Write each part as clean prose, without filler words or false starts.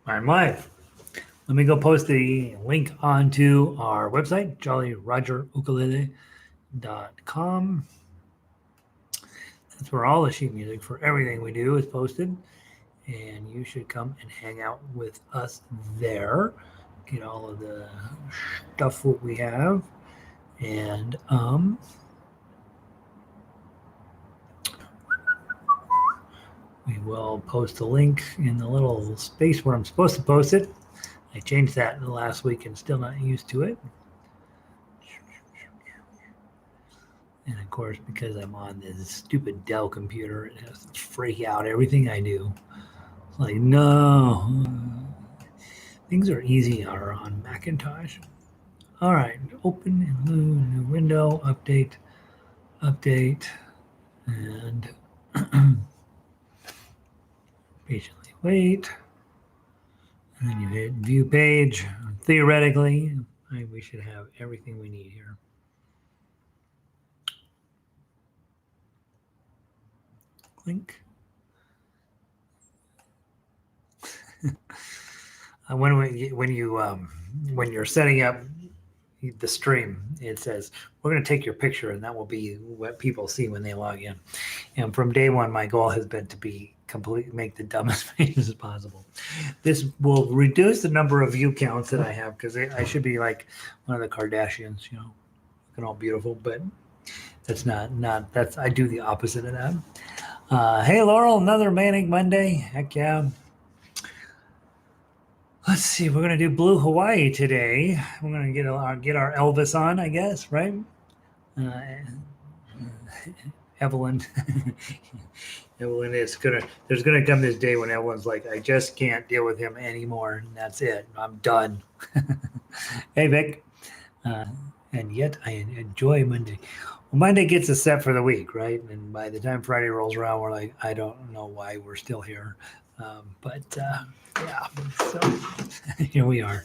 I'm live. Let me go post the link onto our website, jollyrogerukulele.com. That's where all the sheet music for everything we do is posted. And you should come and hang out with us there. Get all of the stuff that we have. And we will post a link in the little space where I'm supposed to post it. I changed that in the last week and still not used to it. And of course, because I'm on this stupid Dell computer, it has to freak out everything I do. It's like, no. Things are easier on Macintosh. All right, open and new window, update, and patiently wait. And then you hit view page. Theoretically, we should have everything we need here. Link. When you're setting up the stream, it says we're going to take your picture, and that will be what people see when they log in. And from day one, my goal has been to make the dumbest pages as possible. This will reduce the number of view counts that I have because I should be like one of the Kardashians, looking all beautiful, but that's not that's I do the opposite of that. Hey Laurel, another Manic Monday. Heck yeah. Let's see. We're gonna do Blue Hawaii today. We're gonna get our Elvis on, I guess, right? Evelyn. Evelyn is there's gonna come this day when Evelyn's like, I just can't deal with him anymore, and that's it. I'm done. Hey Vic. And yet I enjoy Monday. Well, Monday gets us set for the week, right? And by the time Friday rolls around, we're like, I don't know why we're still here. Yeah, so here we are.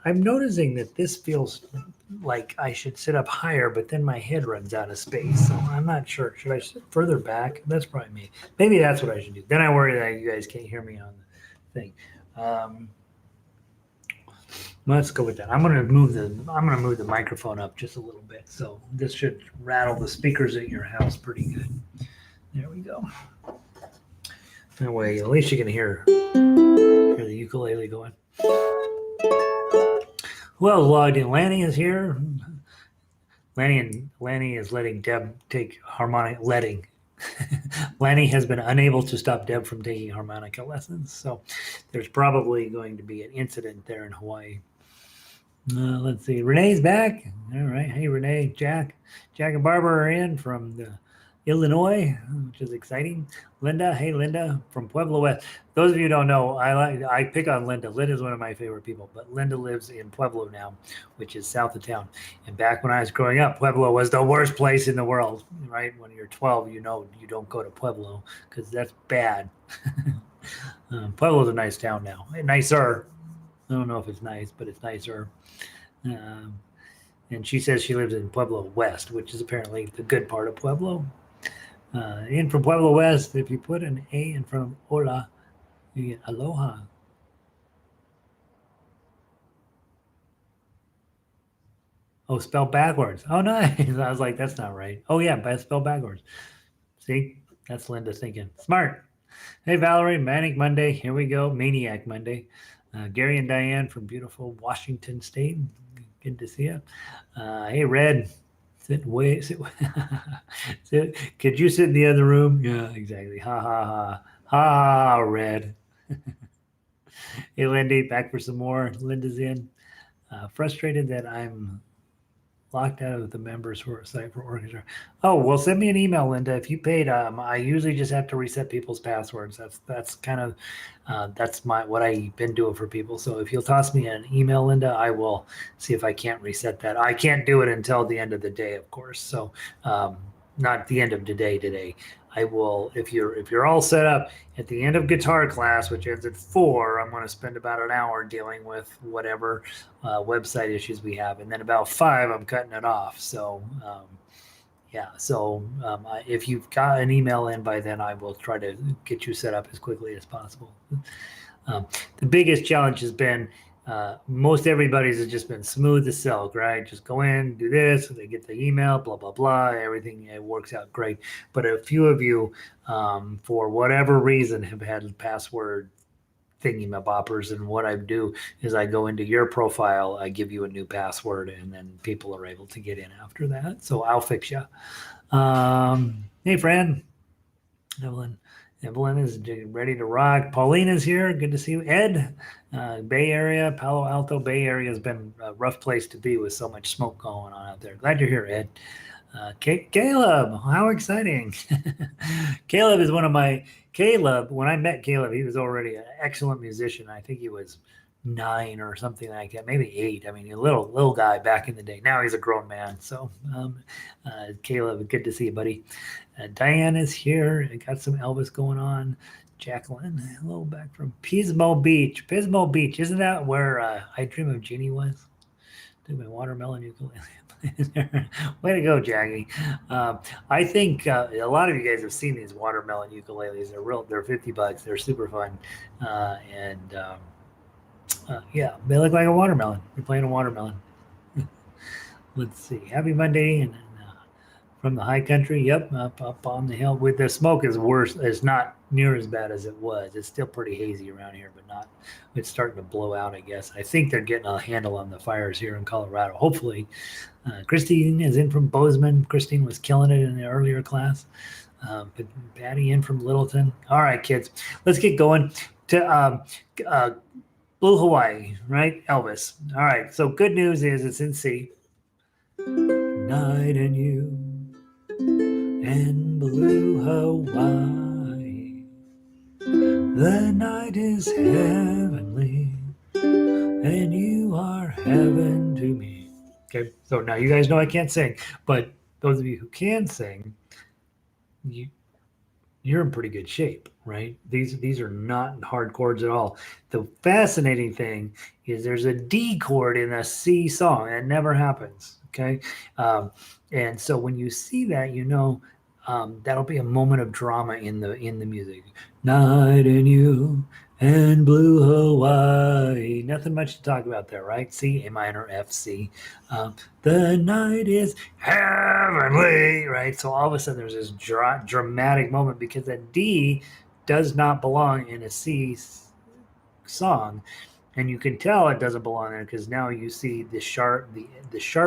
I'm noticing that this feels like I should sit up higher, but then my head runs out of space. So I'm not sure. Should I sit further back? That's probably me. Maybe that's what I should do. Then I worry that you guys can't hear me on the thing. Let's go with that. I'm gonna move the microphone up just a little bit. So this should rattle the speakers at your house pretty good. There we go. That way, at least you can hear the ukulele going. Well, logged in. Lanny is here. Lanny is letting Deb take harmonic. Lanny has been unable to stop Deb from taking harmonica lessons. So there's probably going to be an incident there in Hawaii. Let's see. Renee's back. All right. Hey, Renee, Jack and Barbara are in from Illinois, which is exciting. Linda. Hey, Linda from Pueblo West. Those of you who don't know, I pick on Linda. Linda's one of my favorite people, but Linda lives in Pueblo now, which is south of town. And back when I was growing up, Pueblo was the worst place in the world, right? When you're 12, you don't go to Pueblo because that's bad. Pueblo's a nice town now. Nicer. I don't know if it's nice, but it's nicer. And she says she lives in Pueblo West, which is apparently the good part of Pueblo. In from Pueblo West, if you put an A in front of hola, you get aloha. Oh, spelled backwards. Oh, nice. I was like, that's not right. Oh, yeah, spelled backwards. See, that's Linda thinking. Smart. Hey, Valerie, Manic Monday. Here we go. Maniac Monday. Gary and Diane from beautiful Washington State. Good to see you. Hey, Red. Sit. Could you sit in the other room? Yeah, exactly. Ha, ha, ha. Ha, Red. Hey, Lindy, back for some more. Linda's in. Frustrated that I'm locked out of the members for a site for orchestra. Oh, well, send me an email, Linda. If you paid, I usually just have to reset people's passwords. That's kind of that's what I've been doing for people. So if you'll toss me an email, Linda, I will see if I can't reset that. I can't do it until the end of the day, of course. So not the end of today. I will, if you're all set up at the end of guitar class, which ends at 4, I'm going to spend about an hour dealing with whatever website issues we have. And then about 5, I'm cutting it off. So Yeah. So if you've got an email in by then, I will try to get you set up as quickly as possible. Um, the biggest challenge has been most everybody's has just been smooth as silk, right? Just go in, do this, they get the email, blah blah blah, everything it works out great. But a few of you, for whatever reason, have had password thingy-maboppers, and what I do is I go into your profile, I give you a new password, and then people are able to get in after that. So I'll fix you. Hey, Fran. Evelyn. Evelyn is ready to rock. Pauline is here. Good to see you. Ed, Bay Area, Palo Alto Bay Area has been a rough place to be with so much smoke going on out there. Glad you're here, Ed. Caleb, how exciting. Caleb is one of my, Caleb, when I met Caleb, he was already an excellent musician. I think he was 9 or something like that, maybe 8. I mean, a little guy back in the day. Now he's a grown man. So, Caleb, good to see you, buddy. Diane is here. I got some Elvis going on. Jacqueline, hello, back from Pismo Beach. Pismo Beach, isn't that where I Dream of Jeannie was? Did my watermelon ukulele. Way to go, Jackie. I think a lot of you guys have seen these watermelon ukuleles. They're $50. They're super fun. Yeah, they look like a watermelon. You're playing a watermelon. Let's see. Happy Monday and from the high country. Yep, up on the hill. With the smoke is worse. It's not near as bad as it was. It's still pretty hazy around here, but not. It's starting to blow out, I guess. I think they're getting a handle on the fires here in Colorado. Hopefully, Christine is in from Bozeman. Christine was killing it in the earlier class. But Patty in from Littleton. All right, kids, let's get going to Blue Hawaii, right? Elvis. All right. So good news is it's in C. Night and you and blue Hawaii. The night is heavenly, and you are heaven to me. Okay, so now you guys know I can't sing, but those of you who can sing, you're in pretty good shape, right? These are not hard chords at all. The fascinating thing is there's a D chord in a C song. It never happens. Okay, and so when you see that, you know that'll be a moment of drama in the music. Night and you and blue Hawaii. Nothing much to talk about there, right? C, A minor, F, C. The night is heavenly, right? So all of a sudden there's this dramatic moment because that D does not belong in a C song. And you can tell it doesn't belong there because now you see the sharp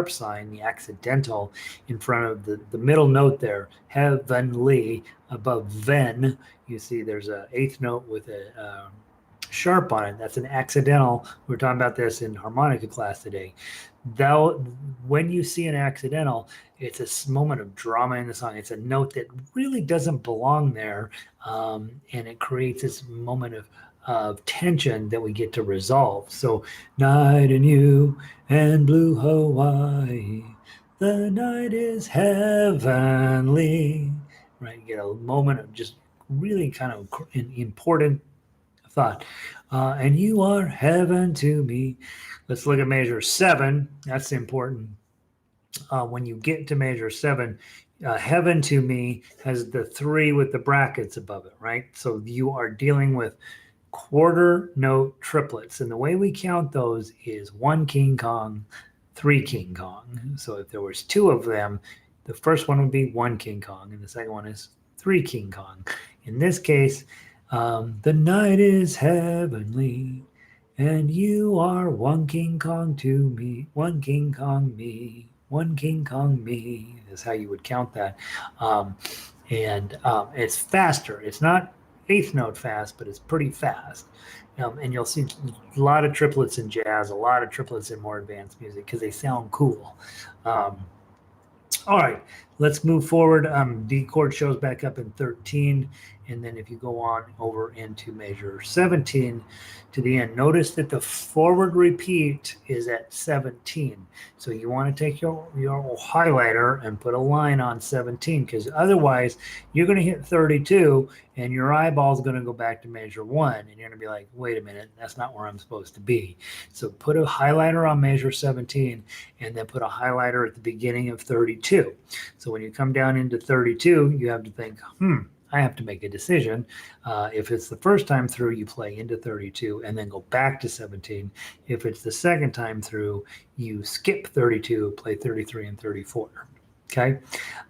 sign, the accidental, in front of the middle note there, heavenly, above ven. You see there's an eighth note with a sharp on it. That's an accidental. We were talking about this in harmonica class today. Though, when you see an accidental, it's a moment of drama in the song. It's a note that really doesn't belong there, and it creates this moment of tension that we get to resolve. So, night and you and blue Hawaii, the night is heavenly, right? You get a moment of just really kind of important thought. And you are heaven to me. Let's look at measure 7. That's important. When you get to measure 7, heaven to me has the 3 with the brackets above it, right? So you are dealing with quarter note triplets. And the way we count those is 1 King Kong, 3 King Kong. So if there was 2 of them, the first one would be 1 King Kong, and the second one is 3 King Kong. In this case, the night is heavenly, and you are 1 King Kong to me, 1 King Kong me, 1 King Kong me, is how you would count that. It's faster. It's not eighth note fast, but it's pretty fast. And you'll see a lot of triplets in jazz, a lot of triplets in more advanced music because they sound cool. All right, let's move forward. D chord shows back up in 13. And then if you go on over into measure 17 to the end, notice that the forward repeat is at 17. So you want to take your highlighter and put a line on 17 because otherwise you're going to hit 32 and your eyeball is going to go back to measure 1. And you're going to be like, wait a minute, that's not where I'm supposed to be. So put a highlighter on measure 17 and then put a highlighter at the beginning of 32. So So when you come down into 32, you have to think, I have to make a decision. If it's the first time through, you play into 32 and then go back to 17. If it's the second time through, you skip 32, play 33 and 34. Okay.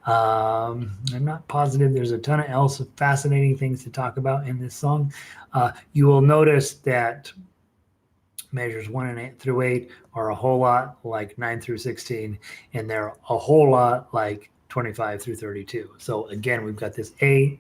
I'm not positive. There's a ton of else fascinating things to talk about in this song. You will notice that measures 1 and 8 through 8 are a whole lot like 9 through 16, and they're a whole lot like 25 through 32. So again, we've got this A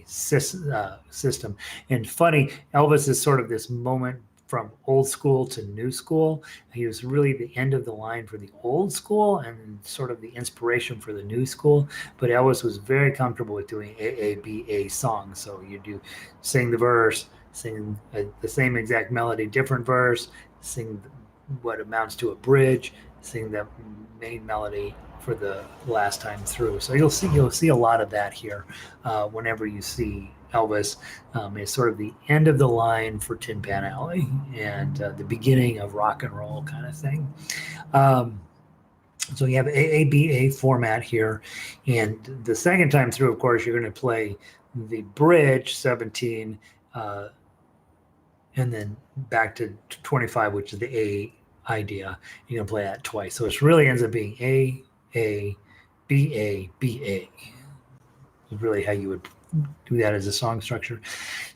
system. And funny, Elvis is sort of this moment from old school to new school. He was really the end of the line for the old school and sort of the inspiration for the new school. But Elvis was very comfortable with doing A songs. So you do sing the verse, sing the same exact melody, different verse, sing what amounts to a bridge, sing the main melody for the last time through. So you'll see a lot of that here whenever you see Elvis. Is sort of the end of the line for Tin Pan Alley and the beginning of rock and roll kind of thing. So you have AABA format here, and the second time through, of course, you're going to play the bridge 17, and then back to 25, which is the A idea. You're going to play that twice. So it really ends up being A, B, A. Is really how you would do that as a song structure.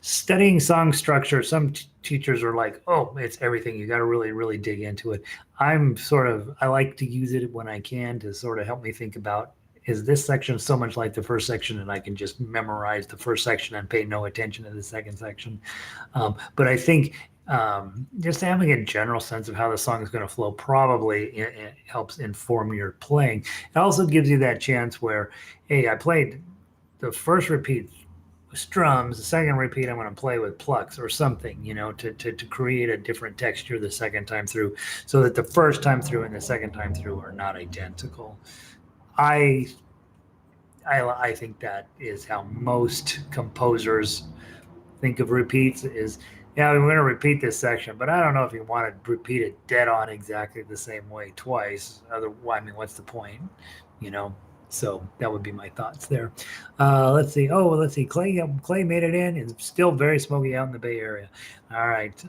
Studying song structure, some teachers are like, oh, it's everything. You got to really, really dig into it. I like to use it when I can to sort of help me think about, is this section so much like the first section and I can just memorize the first section and pay no attention to the second section. But I think just having a general sense of how the song is going to flow probably it helps inform your playing. It also gives you that chance where, hey, I played the first repeat with strums, the second repeat I'm going to play with plucks or something, to create a different texture the second time through, so that the first time through and the second time through are not identical. I think that is how most composers think of repeats is, yeah, we're going to repeat this section, but I don't know if you want to repeat it dead on exactly the same way twice. Otherwise, I mean, what's the point, So that would be my thoughts there. Let's see. Clay made it in. It's still very smoky out in the Bay Area. All right.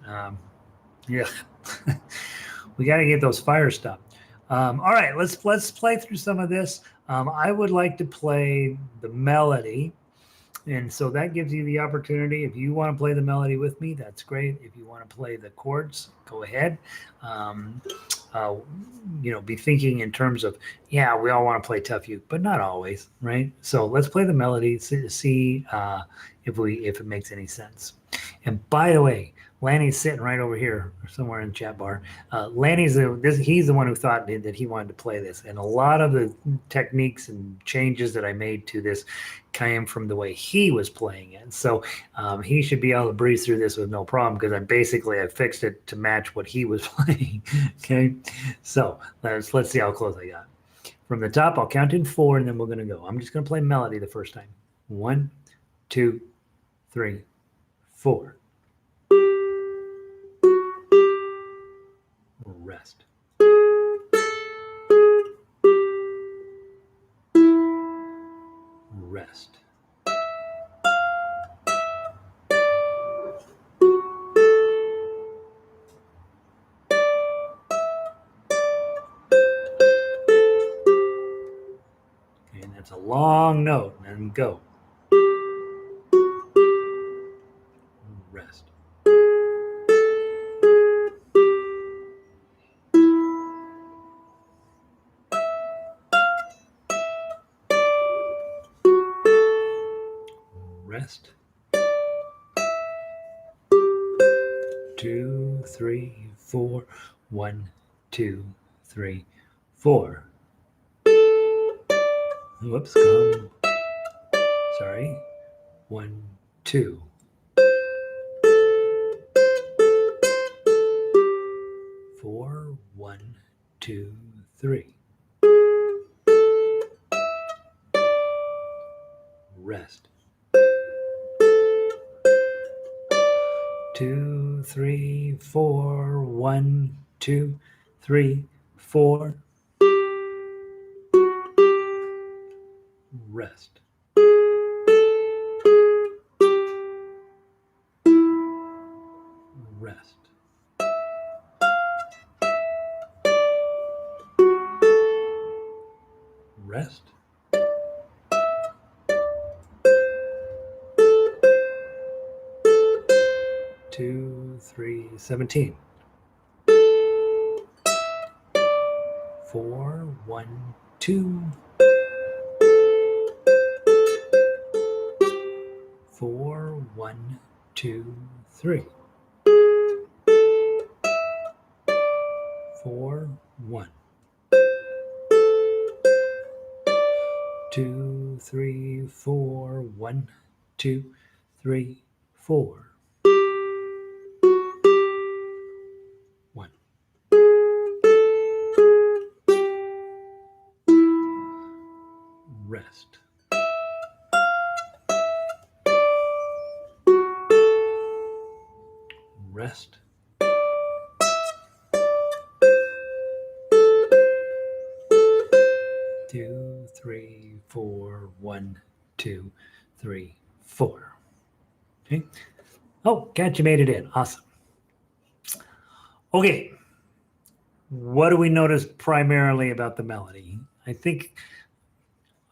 Yeah. We got to get those fires stopped. All right. Let's play through some of this. I would like to play the melody. And so that gives you the opportunity. If you want to play the melody with me, that's great. If you want to play the chords, go ahead. Be thinking in terms of, yeah, we all want to play Tough Uke, but not always, right? So let's play the melody, see if it makes any sense. And by the way, Lanny's sitting right over here, somewhere in the chat bar. Lanny's he's the one who thought that he wanted to play this, and a lot of the techniques and changes that I made to this came from the way he was playing it. So he should be able to breeze through this with no problem, because I fixed it to match what he was playing. Okay, so let's see how close I got. From the top, I'll count in 4, and then we're going to go. I'm just going to play melody the first time. 1, 2, 3, 4. Rest. Rest. And that's a long note, and go. Rest. Rest. 2, 3, 4. 1, 2, 3, 4. Whoops, sorry. 1, 2. 4, 1, 2, 3. Rest. 2, 3, 4. 1, 2, 3, 4. rest, rest, rest, 2, 3, 17. 4, 1, 2. 4, 1, 2, 3. 4, 1. 2, 3, 4. 1, 2, 3, 4. 1. Rest. Rest. Two, 3, 4. 1, 2, 3, 4. Okay. Oh, Kat, you made it in. Awesome. Okay. What do we notice primarily about the melody? I think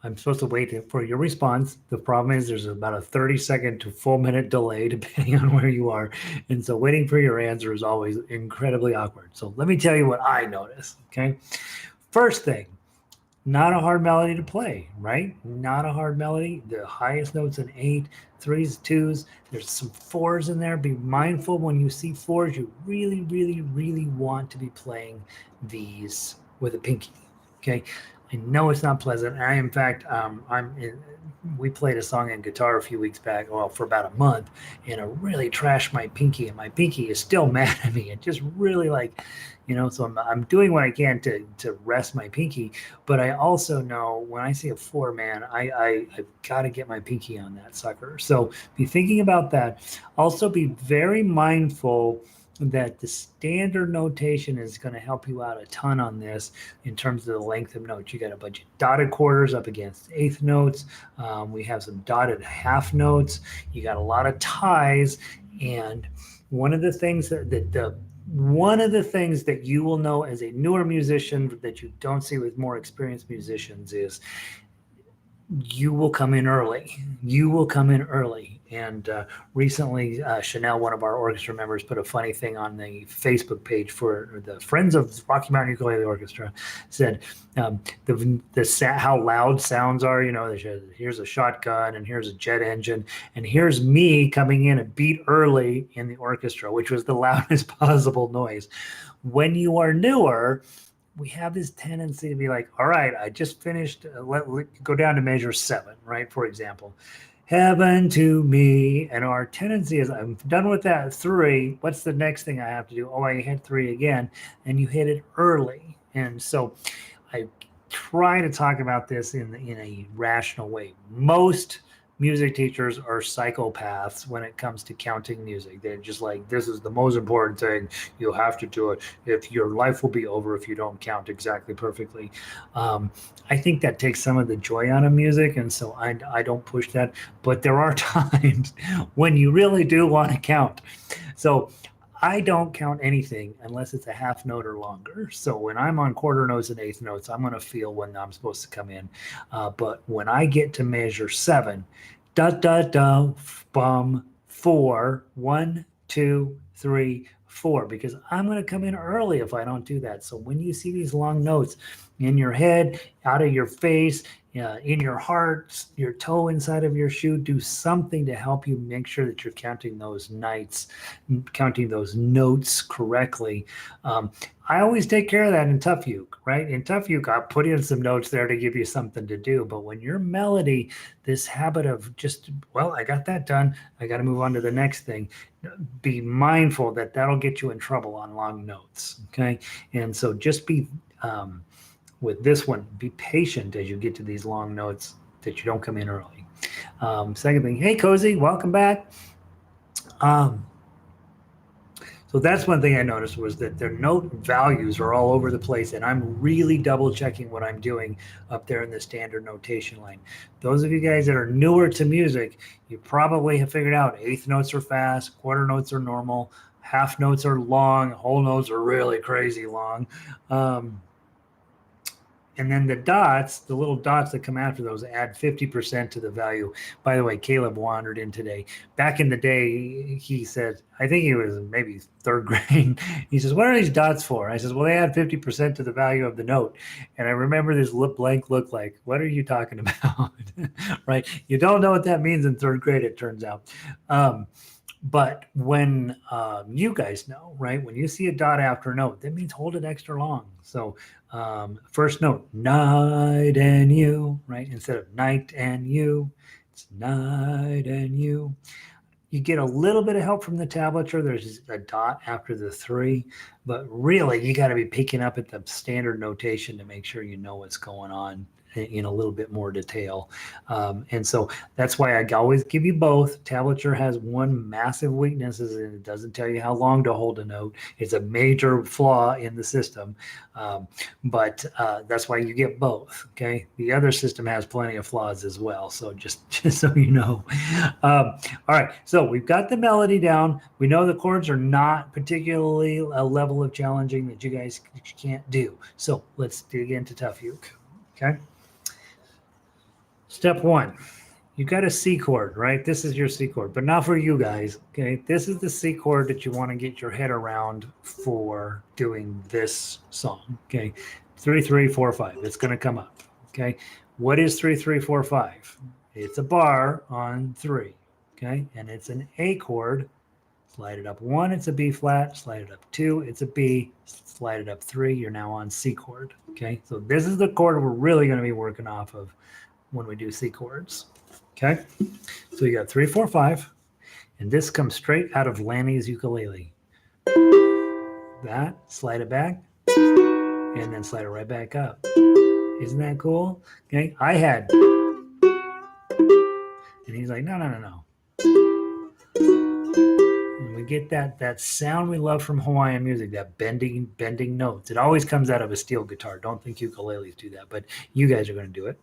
I'm supposed to wait for your response. The problem is there's about a 30-second to full minute delay depending on where you are. And so waiting for your answer is always incredibly awkward. So let me tell you what I notice. Okay. First thing, not a hard melody to play, right? Not a hard melody. The highest notes an 8, 3s, 2s. There's some 4s in there. Be mindful when you see 4s, you really, really, really want to be playing these with a pinky. Okay. I know it's not pleasant. In fact, we played a song on guitar a few weeks back, well, for about a month, and it really trashed my pinky, and my pinky is still mad at me. It just really so I'm doing what I can to rest my pinky, but I also know when I see a 4, man, I've got to get my pinky on that sucker. So be thinking about that. Also be very mindful that the standard notation is going to help you out a ton on this in terms of the length of notes. You got a bunch of dotted quarters up against eighth notes. We have some dotted half notes. You got a lot of ties. And one of the things that you will know as a newer musician that you don't see with more experienced musicians is you will come in early. You will come in early. And recently, Chanel, one of our orchestra members, put a funny thing on the Facebook page for the Friends of Rocky Mountain Ukulele Orchestra. Said how loud sounds are. Here's a shotgun and here's a jet engine and here's me coming in a beat early in the orchestra, which was the loudest possible noise. When you are newer, we have this tendency to be like, all right, I just finished, let go down to measure 7, right? For example, heaven to me. And our tendency is, I'm done with that 3. What's the next thing I have to do? Oh, I hit 3 again. And you hit it early. And so I try to talk about this in a rational way. Most music teachers are psychopaths when it comes to counting music. They're just like, this is the most important thing. You have to do it. If your life will be over if you don't count exactly perfectly. I think that takes some of the joy out of music. And so I don't push that. But there are times when you really do want to count. So I don't count anything unless it's a half note or longer. So when I'm on quarter notes and eighth notes, I'm going to feel when I'm supposed to come in. But when I get to measure 7, da da da, bum, 4, 1, 2, 3, 4, because I'm going to come in early if I don't do that. So when you see these long notes in your head, out of your face, in your heart, your toe inside of your shoe, do something to help you make sure that you're counting those notes correctly. I always take care of that in Tough Uke, right? In Tough Uke, I'll put in some notes there to give you something to do. But when your melody, this habit of just, well, I got that done, I got to move on to the next thing. Be mindful that that'll get you in trouble on long notes, okay? And so just be, with this one, be patient as you get to these long notes that you don't come in early. Second thing, hey, Cozy, welcome back. So that's one thing I noticed was that their note values are all over the place, and I'm really double checking what I'm doing up there in the standard notation line. Those of you guys that are newer to music, you probably have figured out eighth notes are fast, quarter notes are normal, half notes are long, whole notes are really crazy long. And then the dots, the little dots that come after those, add 50% to the value. By the way, Caleb wandered in today. Back in the day, he said, I think he was maybe third grade. He says, what are these dots for? I says, well, they add 50% to the value of the note. And I remember this blank look like, what are you talking about? Right? You don't know what that means in third grade, it turns out. But when you guys know, right, when you see a dot after a note, that means hold it extra long. So first note, night and you, right? Instead of night and you, it's night and you. You get a little bit of help from the tablature. There's a dot after the 3, but really you got to be picking up at the standard notation to make sure you know what's going on in a little bit more detail. And so that's why I always give you both. Tablature has one massive weakness is it doesn't tell you how long to hold a note. It's a major flaw in the system. But that's why you get both. Okay. The other system has plenty of flaws as well. So just so you know. All right. So we've got the melody down. We know the chords are not particularly a level of challenging that you guys can't do. So let's dig into tough uke. Okay. Step 1, you got a C chord, right? This is your C chord, but not for you guys, okay? This is the C chord that you want to get your head around for doing this song, okay? 3, 3, 4, 5, it's going to come up, okay? What is 3, 3, 4, 5? It's a bar on 3, okay? And it's an A chord. Slide it up 1, it's a B flat. Slide it up 2, it's a B. Slide it up 3, you're now on C chord, okay? So this is the chord we're really going to be working off of when we do C chords. Okay, so you got 3, 4, 5, and this comes straight out of Lanny's ukulele. That, slide it back, and then slide it right back up. Isn't that cool? Okay, I had, and he's like, no. And we get that sound we love from Hawaiian music, that bending notes. It always comes out of a steel guitar. Don't think ukuleles do that, but you guys are going to do it.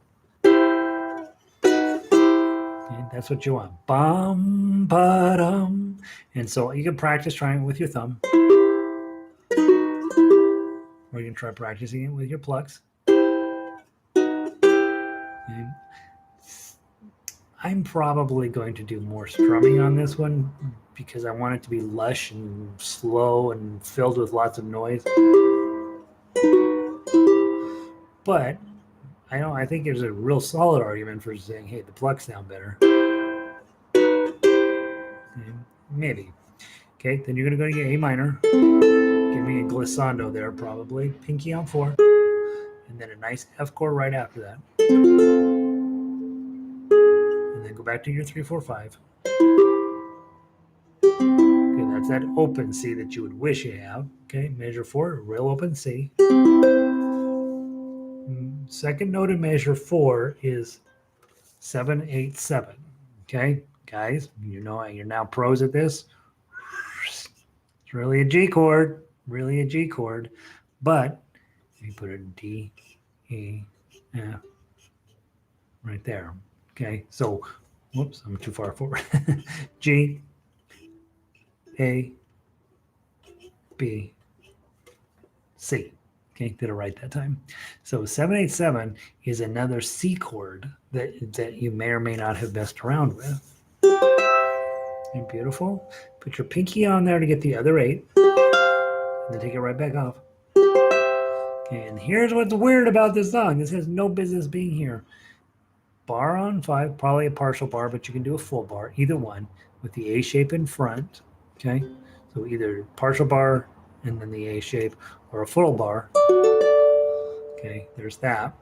Okay, that's what you want. Bum, ba-dum. And so you can practice trying it with your thumb. Or you can try practicing it with your plucks. And I'm probably going to do more strumming on this one because I want it to be lush and slow and filled with lots of noise. But I think there's a real solid argument for saying, hey, the plucks sound better. Maybe. Okay, then you're going to go to your A minor. Give me a glissando there, probably. Pinky on 4. And then a nice F chord right after that. And then go back to your 3, 4, 5. Okay, that's that open C that you would wish you have. Okay, measure 4, real open C. Second note in measure 4 is 7, 8, 7. Okay, guys, you know you're now pros at this. It's really a G chord, but you put a D, E, F right there. Okay, so whoops, I'm too far forward. G, A, B, C. Okay, did it right that time. So 787 is another C chord that you may or may not have messed around with. Okay, beautiful. Put your pinky on there to get the other 8. And then take it right back off. Okay, and here's what's weird about this song. This has no business being here. Bar on 5, probably a partial bar, but you can do a full bar, either one, with the A shape in front. Okay, so either partial bar and then the A shape, or a full bar. Okay, there's that.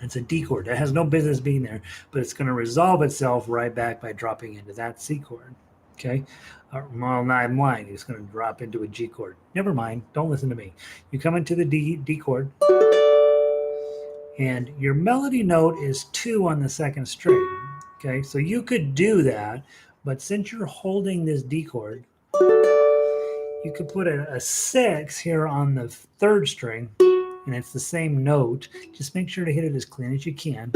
It's a D chord. That has no business being there, but it's going to resolve itself right back by dropping into that C chord. Okay, well, no, I'm lying. It's going to drop into a G chord. Never mind. Don't listen to me. You come into the D chord, and your melody note is 2 on the second string. Okay, so you could do that, but since you're holding this D chord, You could put a 6 here on the 3rd string, and it's the same note. Just make sure to hit it as clean as you can.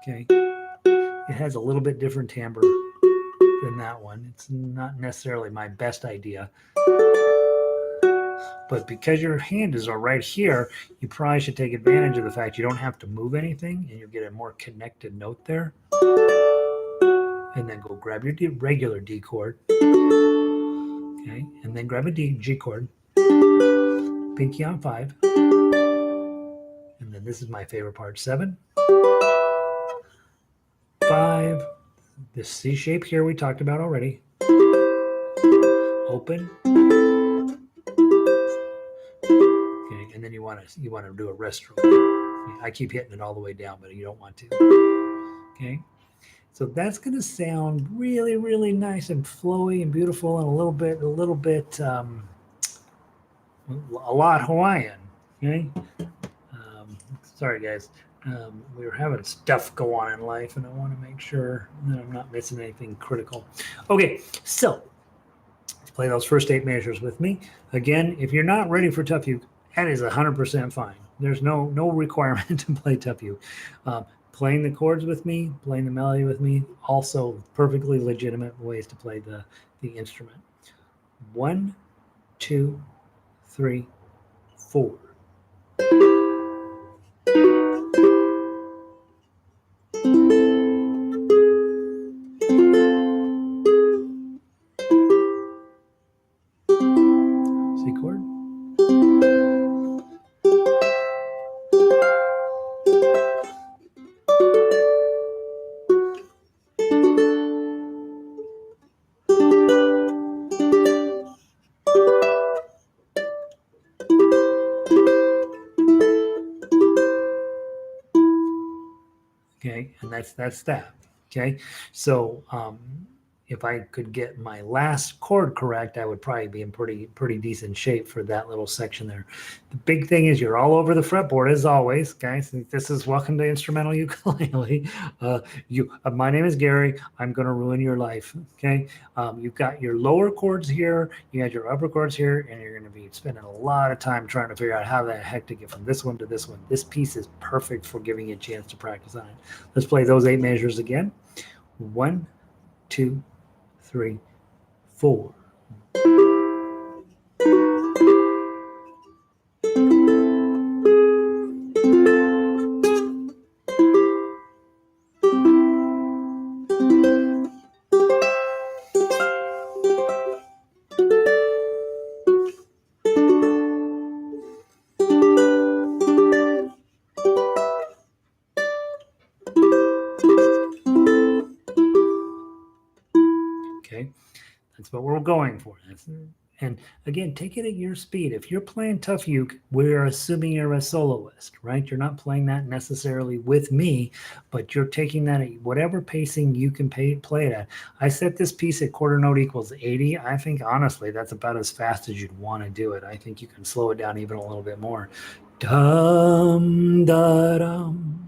Okay. It has a little bit different timbre than that one. It's not necessarily my best idea. But because your hand is right here, you probably should take advantage of the fact you don't have to move anything, and you'll get a more connected note there. And then go grab your regular D chord. Okay, and then grab a G chord. Pinky on 5. And then this is my favorite part, 7, 5. This C shape here we talked about already. Open. Okay, and then you want to do a rest roll. I keep hitting it all the way down, but you don't want to. Okay, so that's going to sound really, really nice and flowy and beautiful, and a little bit, a lot Hawaiian. Okay, sorry guys. We were having stuff go on in life, and I want to make sure that I'm not missing anything critical. Okay, so let's play those first 8 measures with me. Again, if you're not ready for tough uke, that is 100% fine. There's no requirement to play tough uke. Playing the chords with me, playing the melody with me, also perfectly legitimate ways to play the instrument. 1, 2, 3, 4. C chord. Okay, and that's that. Okay, so if I could get my last chord correct, I would probably be in pretty decent shape for that little section there. The big thing is you're all over the fretboard as always, guys. This is Welcome to Instrumental Ukulele. My name is Gary. I'm going to ruin your life. Okay, you've got your lower chords here, you got your upper chords here, and you're going to be spending a lot of time trying to figure out how the heck to get from this one to this one. This piece is perfect for giving you a chance to practice on it. Let's play those 8 measures again. 1, 2, 3, 4. Okay, that's what we're going for. And again, take it at your speed. If you're playing tough uke, we're assuming you're a soloist, right? You're not playing that necessarily with me, but you're taking that at whatever pacing you can play it at. I set this piece at quarter note equals 80. I think, honestly, that's about as fast as you'd want to do it. I think you can slow it down even a little bit more. Dum, da, dum.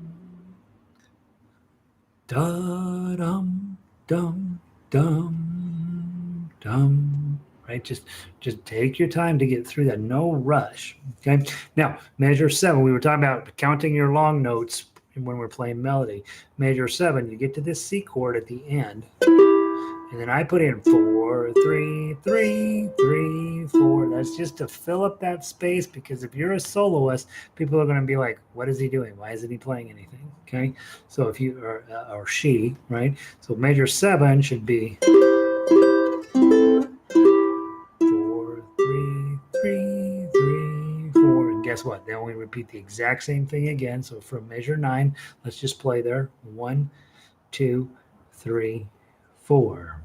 Da, dum, dum, dum, dum. Right? Just take your time to get through that. No rush. Okay. Now, measure 7. We were talking about counting your long notes when we're playing melody. Measure 7. You get to this C chord at the end, and then I put in 4, 3, 3, 3, 4. That's just to fill up that space, because if you're a soloist, people are going to be like, "What is he doing? Why isn't he playing anything?" Okay. So if you or she, right? So measure 7 should be 3, 3, 4, and guess what? They only repeat the exact same thing again. So from measure 9, let's just play there. 1, 2, 3, 4.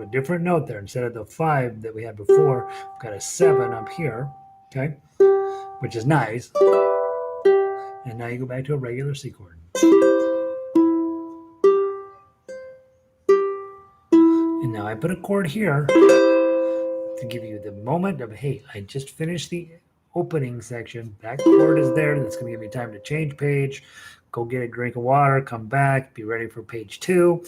Different note there. Instead of the 5 that we had before, we've got a 7 up here. Okay, which is nice. And now you go back to a regular C chord. And now I put a chord here to give you the moment of, hey, I just finished the opening section. That chord is there. That's going to give you time to change page, go get a drink of water, come back, be ready for page 2.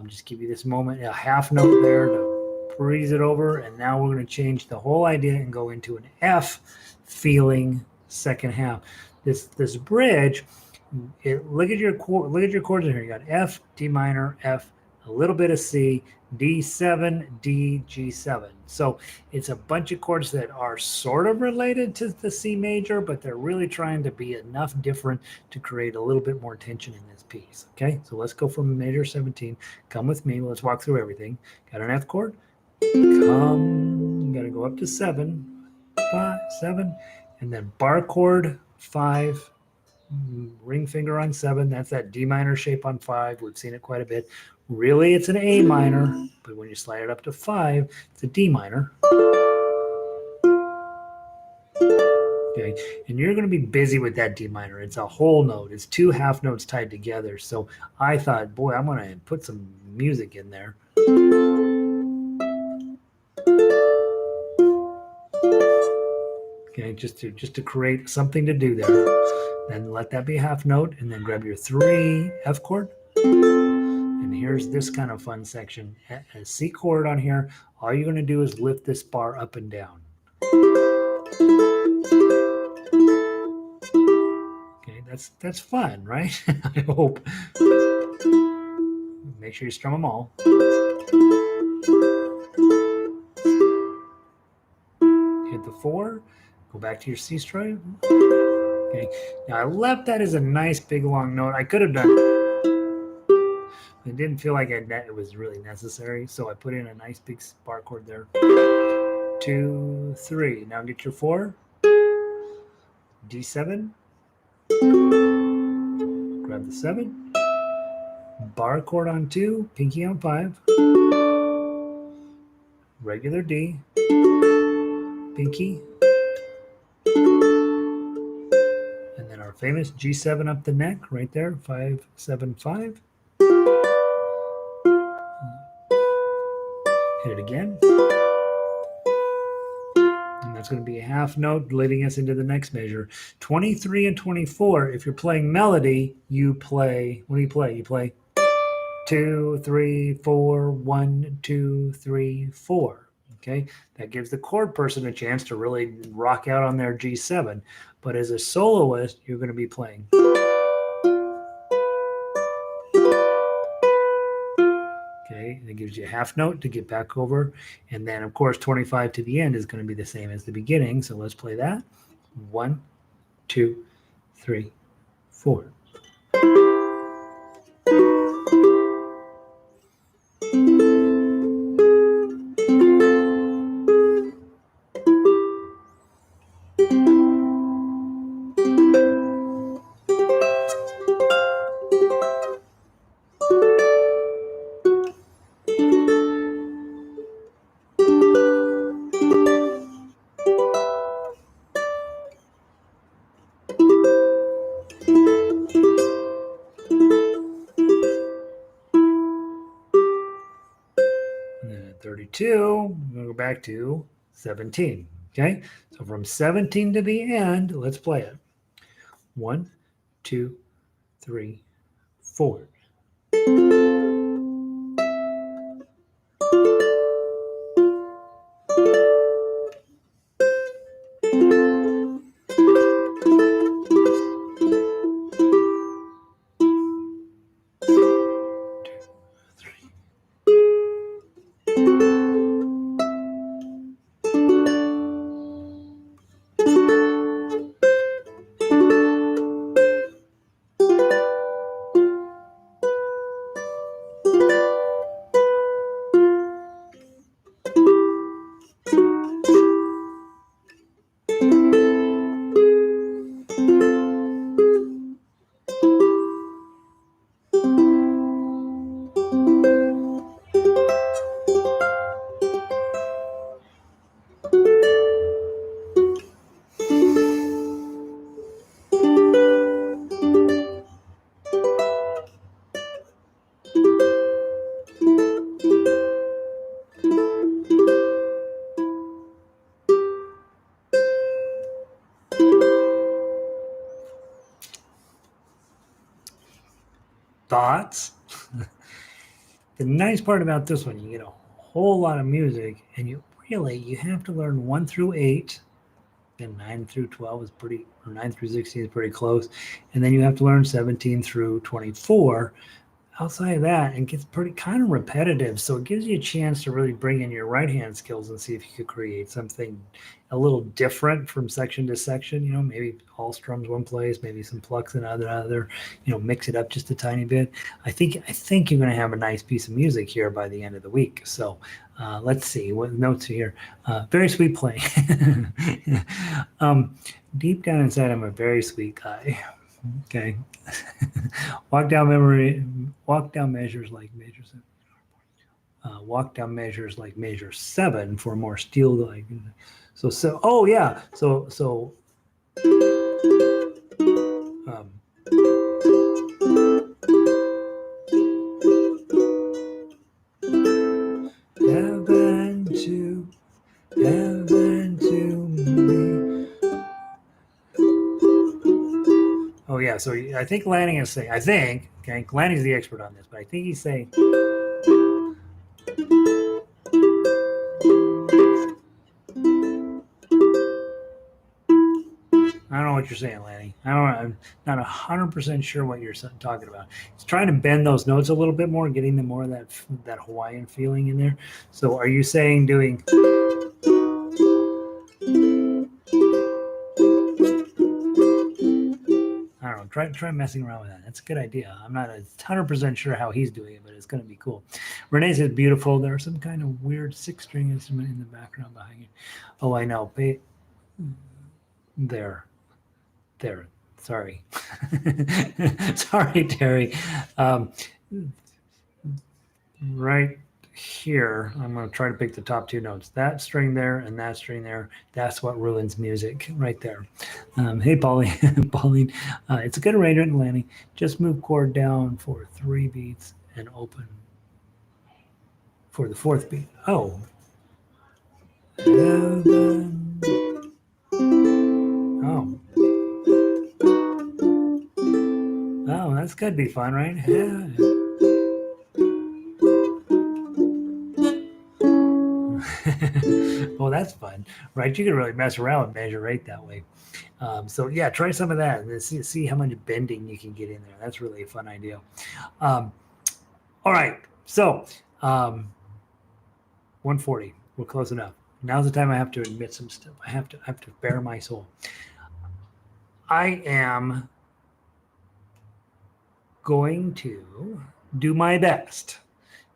Just give you this moment, a half note there to breeze it over. And now we're going to change the whole idea and go into an F feeling second half. This bridge, look at your chords in here. You got F, D minor, F, a little bit of C, D7, D, G7. So it's a bunch of chords that are sort of related to the C major, but they're really trying to be enough different to create a little bit more tension in this piece. Okay, so let's go from major 17. Come with me. Let's walk through everything. Got an F chord. Come. You got to go up to 7, 5, 7, and then bar chord 5. Ring finger on 7. That's that D minor shape on 5. We've seen it quite a bit. Really, it's an A minor, but when you slide it up to 5, it's a D minor. Okay, and you're going to be busy with that D minor. It's a whole note. It's 2 half notes tied together. So I thought, boy, I'm going to put some music in there. Okay, just to create something to do there. Then let that be a half note, and then grab your 3 F chord. And here's this kind of fun section. A C chord on here. All you're going to do is lift this bar up and down. Okay, that's fun, right? I hope. Make sure you strum them all. Hit the 4. Go back to your C string. Okay. Now I left that as a nice big long note. I could have done it. It didn't feel like it was really necessary, so I put in a nice big bar chord there. 2, 3. Now get your 4. D7. Grab the 7. Bar chord on 2. Pinky on 5. Regular D. Pinky. And then our famous G7 up the neck right there. 5, 7, 5. Hit it again. And that's going to be a half note leading us into the next measure. 23 and 24, if you're playing melody, you play, what do you play? You play 2, 3, 4, 1, 2, 3, 4. Okay, that gives the chord person a chance to really rock out on their G7. But as a soloist, you're going to be playing. Okay, and it gives you a half note to get back over. And then, of course, 25 to the end is going to be the same as the beginning. So let's play that. 1, 2, 3, 4. And then at 32, we're going to go back to 17. Okay, so from 17 to the end, let's play it. 1, 2, 3, 4. Thoughts? The nice part about this one, you get a whole lot of music, and you have to learn 1 through 8, and 9 through 12 is pretty, or 9 through 16 is pretty close, and then you have to learn 17 through 24. Outside of that, it gets pretty kind of repetitive. So it gives you a chance to really bring in your right hand skills and see if you could create something a little different from section to section. Maybe all strums one place, maybe some plucks in other. Mix it up just a tiny bit. I think you're going to have a nice piece of music here by the end of the week. So let's see what notes are here. Very sweet playing. Deep down inside, I'm a very sweet guy. Okay. Walk down measures like measure 7. Walk down measures like measure 7 for more steel like. Oh yeah. So heaven to me. Oh yeah, so I think Lanning is saying, okay, Lanning's the expert on this, but I think he's saying, I don't know what you're saying, Lanning. I'm not 100% sure what you're talking about. He's trying to bend those notes a little bit more, getting them more of that Hawaiian feeling in there. So are you saying doing... I don't know. Try messing around with that. That's a good idea. I'm not 100% sure how he's doing it, but it's going to be cool. Renee says beautiful. There's some kind of weird 6-string instrument in the background behind you. Oh, I know. There. Sorry. Sorry, Terry. Right here, I'm going to try to pick the top 2 notes. That string there and that string there. That's what ruins music right there. Hey, Pauline. It's a good arrangement, Lanny. Just move chord down for 3 beats and open for the 4th beat. Oh. Oh, that's going to be fun, right? Yeah. Well, that's fun, right? You can really mess around with measure 8 that way. So yeah, try some of that and see how much bending you can get in there. That's really a fun idea. All right, so 140. We're close enough. Now's the time I have to admit some stuff. I have to bare my soul. I am going to do my best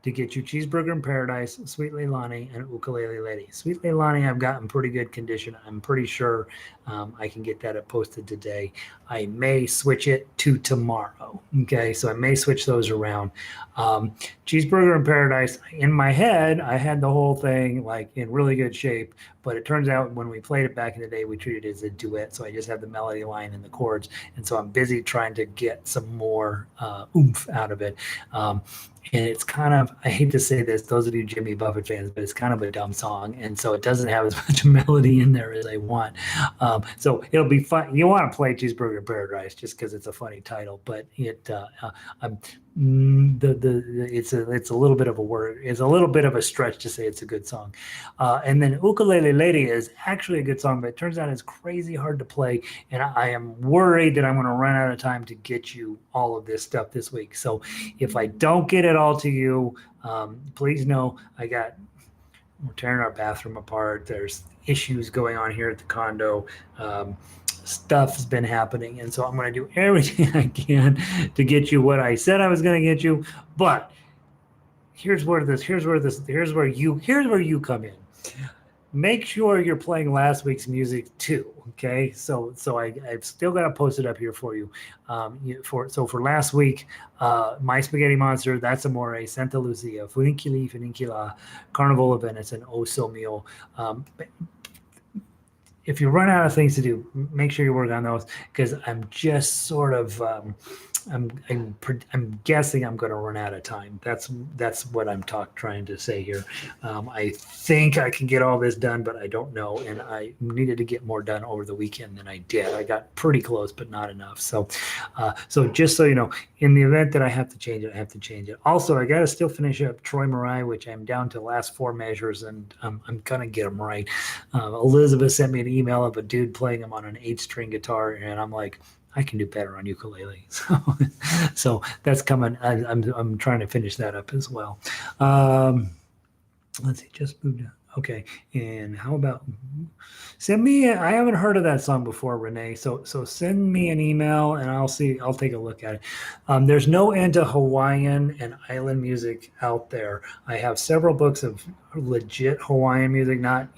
to get you Cheeseburger in Paradise, Sweet Leilani, and Ukulele Lady. Sweet Leilani, I've got in pretty good condition. I'm pretty sure I can get that posted today. I may switch it to tomorrow. Okay, so I may switch those around. Cheeseburger in Paradise, in my head, I had the whole thing like in really good shape, but it turns out when we played it back in the day, we treated it as a duet. So I just have the melody line and the chords. And so I'm busy trying to get some more oomph out of it. And it's kind of, I hate to say this, those of you Jimmy Buffett fans, but it's kind of a dumb song. And so it doesn't have as much melody in there as I want. So it'll be fun. You want to play Cheeseburger in Paradise just because it's a funny title, but it's a little bit of a word. It's a little bit of a stretch to say it's a good song. And then Ukulele Lady is actually a good song, but it turns out it's crazy hard to play. And I am worried that I'm going to run out of time to get you all of this stuff this week. So if I don't get it all to you, please know we're tearing our bathroom apart. There's issues going on here at the condo. Stuff's been happening, and so I'm going to do everything I can to get you what I said I was going to get you. But here's where you come in. Make sure you're playing last week's music too. Okay, so I've still got to post it up here for you. For last week, My Spaghetti Monster, That's Amore, Santa Lucia, Funicula, Carnival of Venice, and O So Mio. If you run out of things to do, make sure you work on those, because I'm just sort of I'm guessing I'm going to run out of time. That's what I'm trying to say here. I think I can get all this done, but I don't know, and I needed to get more done over the weekend than I did. I got pretty close, but not enough. So just so you know, in the event that I have to change it, I have to change it. Also, I got to still finish up Troy Marai, which I'm down to last 4 measures, and I'm gonna get them right. Elizabeth sent me an email of a dude playing them on an 8-string guitar, and I'm like, I can do better on ukulele. So that's coming. I'm trying to finish that up as well. Let's see, just moved. Okay, and how about send me? I haven't heard of that song before, Renee. So send me an email and I'll see. I'll take a look at it. There's no end to Hawaiian and island music out there. I have several books of legit Hawaiian music, not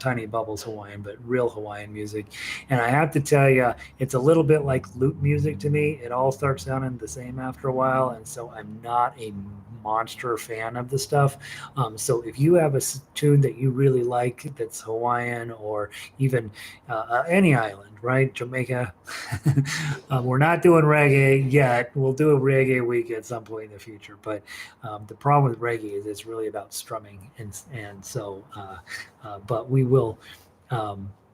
Tiny Bubbles Hawaiian, but real Hawaiian music. And I have to tell you, it's a little bit like lute music to me. It all starts sounding the same after a while, and so I'm not a monster fan of the stuff. So if you have a tune that you really like that's Hawaiian or even any island, right? Jamaica. We're not doing reggae yet. We'll do a reggae week at some point in the future. But the problem with reggae is it's really about strumming, and so but we will.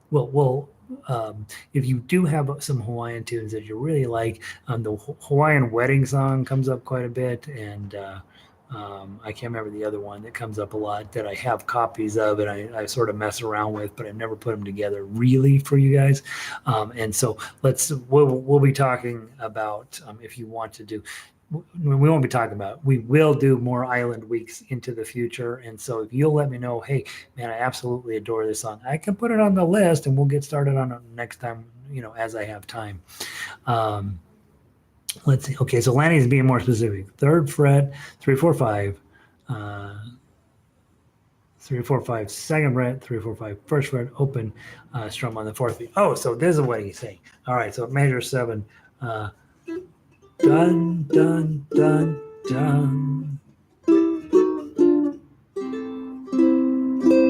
We'll if you do have some Hawaiian tunes that you really like, the Hawaiian wedding song comes up quite a bit, and I can't remember the other one that comes up a lot that I have copies of and I sort of mess around with, but I never put them together really for you guys. And so we'll be talking about if you want to do. We won't be talking about. We will do more island weeks into the future, and so if you'll let me know, hey man, I absolutely adore this song, I can put it on the list, and we'll get started on it next time, as I have time. Let's see. Okay, so Lanny's being more specific. 3rd fret, 3, 4, 5, 3, 4, 5, 2nd fret, 3, 4, 5, 1st fret, open, strum on the 4th beat. Oh, so this is what he's saying. All right, so measure 7. Dun, dun, dun, dun.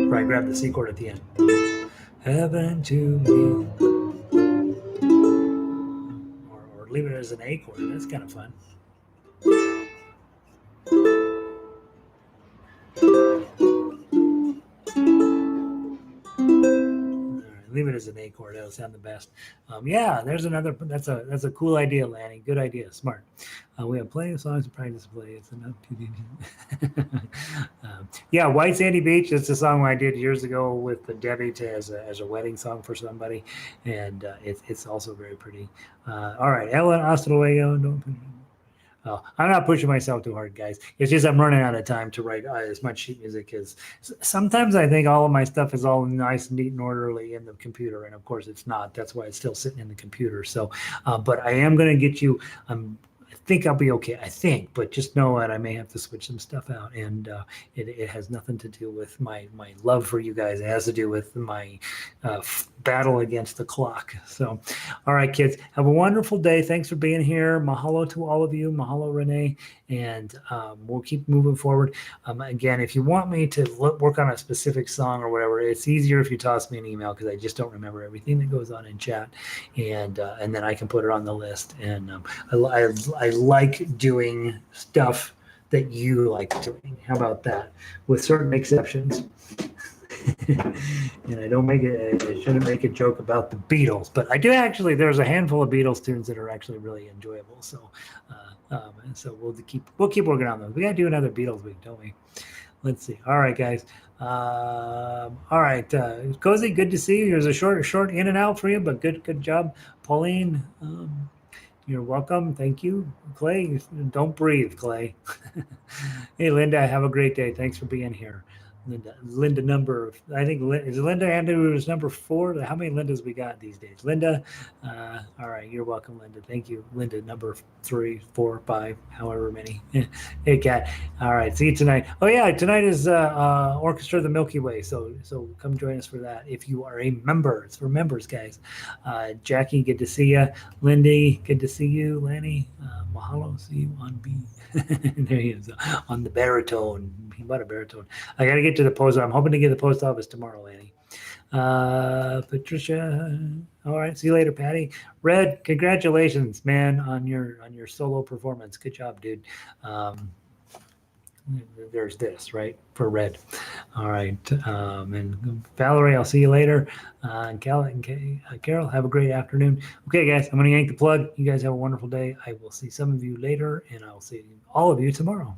Right, grab the C chord at the end. Heaven to me. Or leave it as an A chord. That's kind of fun. Leave it as an A chord. That'll sound the best. Yeah, there's another. That's a cool idea, Lanny. Good idea. Smart. We have plenty of songs to practice play. It's enough to. Yeah, White Sandy Beach. It's a song I did years ago with Debbie as a wedding song for somebody, and it's also very pretty. All right, Ellen Ostaluego. Don't. I'm not pushing myself too hard, guys. It's just I'm running out of time to write as much sheet music as. Sometimes I think all of my stuff is all nice, neat, and orderly in the computer, and of course it's not. That's why it's still sitting in the computer. So, but I am going to get you. I think I'll be okay. I think, but just know that I may have to switch some stuff out, and it has nothing to do with my love for you guys. It has to do with my battle against the clock. So, all right, kids, have a wonderful day. Thanks for being here. Mahalo to all of you. Mahalo, Renee, and we'll keep moving forward. Again, if you want me to work on a specific song or whatever, it's easier if you toss me an email because I just don't remember everything that goes on in chat, and then I can put it on the list. And I like doing stuff that you like doing. How about that? With certain exceptions. And I don't I shouldn't make a joke about the Beatles, but I do actually. There's a handful of Beatles tunes that are actually really enjoyable. So, and so we'll keep working on those. We got to do another Beatles week, don't we? Let's see. All right, guys. All right, Cozy, good to see you. There's a short in and out for you, but good job, Pauline. You're welcome. Thank you. Clay, don't breathe, Clay. Hey, Linda, have a great day. Thanks for being here. Linda number, I think, is Linda Andrews number 4? How many Lindas we got these days? Linda, all right, you're welcome, Linda. Thank you. Linda number 3, 4, 5, however many. Hey, Kat. All right, see you tonight. Oh yeah, tonight is Orchestra of the Milky Way, so come join us for that if you are a member. It's for members, guys. Jackie, good to see you. Lindy, good to see you. Lanny, mahalo. See you on B. There he is on the baritone. He bought a baritone. I got to get to the post. I'm hoping to get to the post office tomorrow, Lanny. Patricia. All right. See you later, Patty. Red, congratulations, man, on your solo performance. Good job, dude. There's this, right, for Red. All right. And Valerie, I'll see you later. And Carol, have a great afternoon. Okay, guys, I'm going to yank the plug. You guys have a wonderful day. I will see some of you later, and I'll see all of you tomorrow.